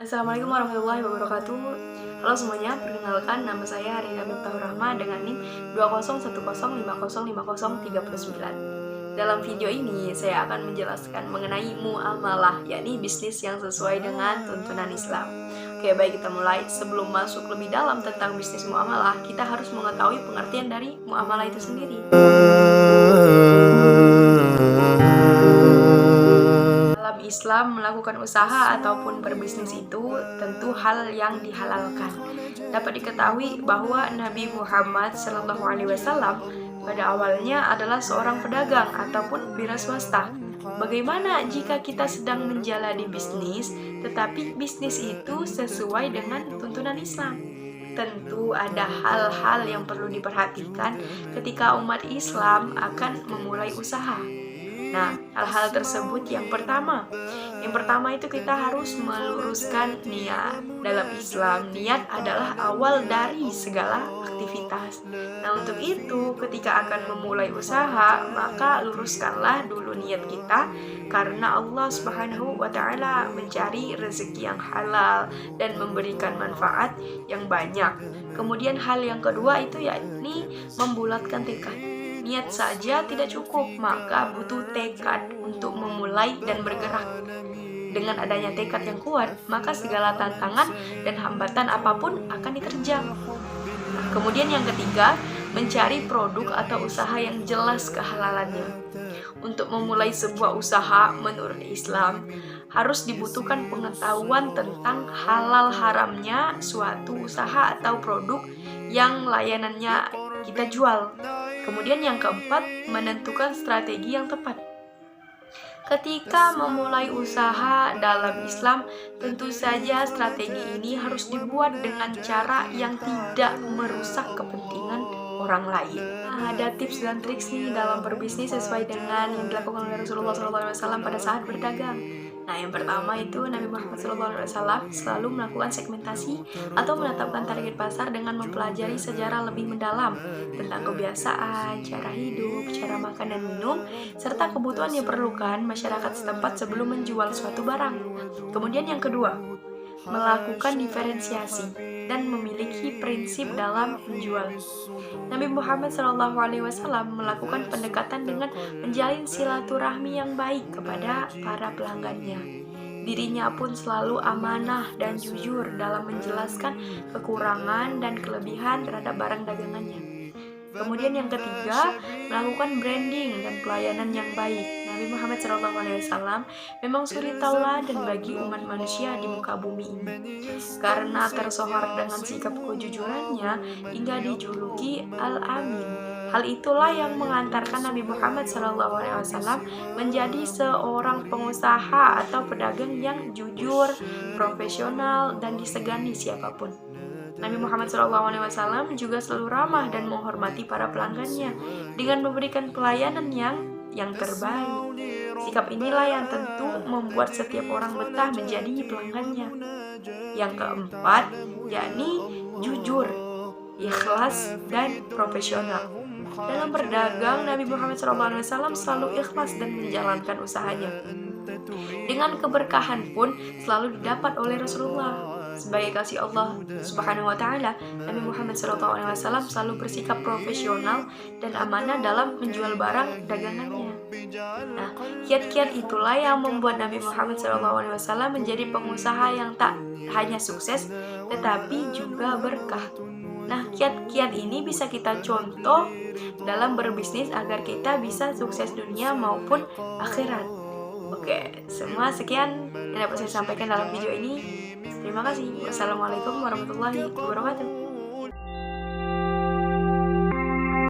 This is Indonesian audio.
Assalamualaikum warahmatullahi wabarakatuh. Halo semuanya, perkenalkan nama saya Rina Miftahur Rahma dengan NIM 20110505039. Dalam video ini, saya akan menjelaskan mengenai muamalah, yakni bisnis yang sesuai dengan tuntunan Islam. Oke, baik kita mulai. Sebelum masuk lebih dalam tentang bisnis muamalah, kita harus mengetahui pengertian dari muamalah itu sendiri. Islam melakukan usaha ataupun berbisnis itu tentu hal yang dihalalkan. Dapat diketahui bahwa Nabi Muhammad SAW pada awalnya adalah seorang pedagang ataupun wira swasta. Bagaimana jika kita sedang menjalani bisnis, tetapi bisnis itu sesuai dengan tuntunan Islam? Tentu ada hal-hal yang perlu diperhatikan ketika umat Islam akan memulai usaha. Nah, hal-hal tersebut yang pertama itu kita harus meluruskan niat. Dalam Islam, niat adalah awal dari segala aktivitas. Nah, untuk itu, ketika akan memulai usaha, maka luruskanlah dulu niat kita, karena Allah Subhanahu wa Ta'ala mencari rezeki yang halal dan memberikan manfaat yang banyak. Kemudian hal yang kedua itu yakni membulatkan tekad. Niat saja tidak cukup, maka butuh tekad untuk memulai dan bergerak. Dengan adanya tekad yang kuat, maka segala tantangan dan hambatan apapun akan diterjang. Kemudian yang ketiga, mencari produk atau usaha yang jelas kehalalannya. Untuk memulai sebuah usaha menurut Islam, harus dibutuhkan pengetahuan tentang halal haramnya suatu usaha atau produk yang layanannya kita jual. Kemudian yang keempat, menentukan strategi yang tepat. Ketika memulai usaha dalam Islam, tentu saja strategi ini harus dibuat dengan cara yang tidak merusak kepentingan orang lain. Ada tips dan trik nih dalam berbisnis sesuai dengan yang dilakukan oleh Rasulullah SAW pada saat berdagang. Nah, yang pertama itu Nabi Muhammad SAW selalu melakukan segmentasi atau menetapkan target pasar dengan mempelajari sejarah lebih mendalam tentang kebiasaan, cara hidup, cara makan dan minum, serta kebutuhan yang diperlukan masyarakat setempat sebelum menjual suatu barang. Kemudian yang kedua, melakukan diferensiasi dan memiliki prinsip dalam menjual. Nabi Muhammad SAW melakukan pendekatan dengan menjalin silaturahmi yang baik kepada para pelanggannya. Dirinya pun selalu amanah dan jujur dalam menjelaskan kekurangan dan kelebihan terhadap barang dagangannya. Kemudian yang ketiga, melakukan branding dan pelayanan yang baik. Nabi Muhammad SAW memang suri tauladan bagi umat manusia di muka bumi ini, karena tersohor dengan sikap kejujurannya hingga dijuluki Al-Amin. Hal itulah yang mengantarkan Nabi Muhammad SAW menjadi seorang pengusaha atau pedagang yang jujur, profesional, dan disegani siapapun. Nabi Muhammad SAW juga selalu ramah dan menghormati para pelanggannya dengan memberikan pelayanan yang terbaik. Sikap inilah yang tentu membuat setiap orang betah menjadi pelanggannya. Yang keempat, yakni jujur, ikhlas, dan profesional. Dalam berdagang, Nabi Muhammad SAW selalu ikhlas dan menjalankan usahanya. Dengan keberkahan pun selalu didapat oleh Rasulullah. Sebagai kasih Allah Subhanahu wa Ta'ala, Nabi Muhammad SAW selalu bersikap profesional dan amanah dalam menjual barang dagangannya. Nah, kiat-kiat itulah yang membuat Nabi Muhammad SAW menjadi pengusaha yang tak hanya sukses, tetapi juga berkah. Nah, kiat-kiat ini bisa kita contoh dalam berbisnis agar kita bisa sukses dunia maupun akhirat. Oke, semua sekian yang dapat saya sampaikan dalam video ini. Terima kasih. Wassalamualaikum warahmatullahi wabarakatuh.